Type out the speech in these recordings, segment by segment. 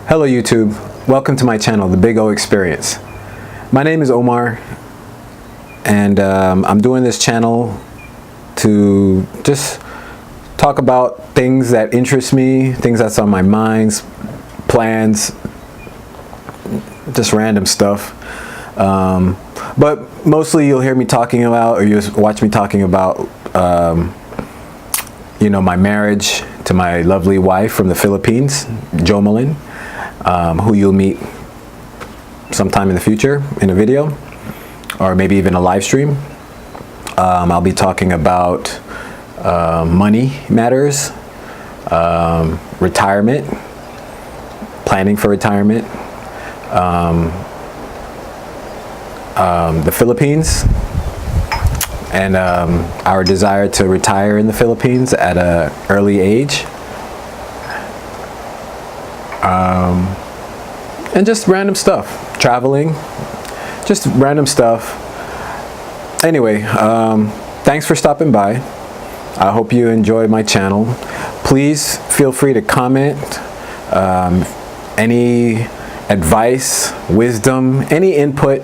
Hello YouTube, welcome to my channel, The Big O Experience. My name is Omar, and I'm doing this channel to just talk about things that interest me, things that's on my mind, plans, just random stuff. But mostly you'll hear me talking about, or you'll watch me talking about, my marriage to my lovely wife from the Philippines, Jomelyn. Who you'll meet sometime in the future in a video, or maybe even a live stream. I'll be talking about money matters, retirement, planning for retirement, the Philippines, and our desire to retire in the Philippines at an early age. And just random stuff, traveling, just random stuff. Anyway, thanks for stopping by. I hope you enjoy my channel. Please feel free to comment, any advice, wisdom, any input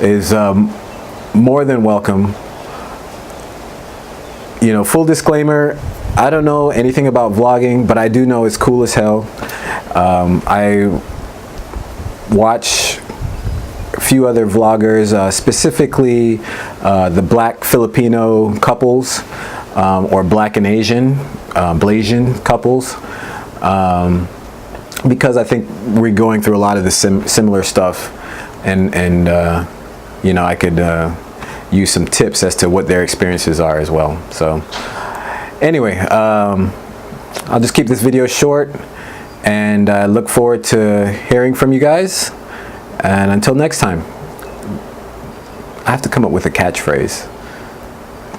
is more than welcome. Full disclaimer, I don't know anything about vlogging, but I do know it's cool as hell. I watch a few other vloggers, specifically the Black Filipino couples, or Black and Asian, Blasian couples, because I think we're going through a lot of the similar stuff, and I could use some tips as to what their experiences are as well. So anyway, I'll just keep this video short, and I look forward to hearing from you guys. And until next time, I have to come up with a catchphrase,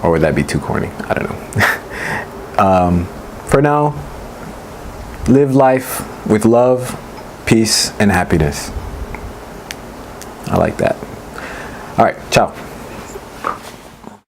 or would that be too corny? I don't know. For now, live life with love, peace, and happiness. I like that. All right, ciao.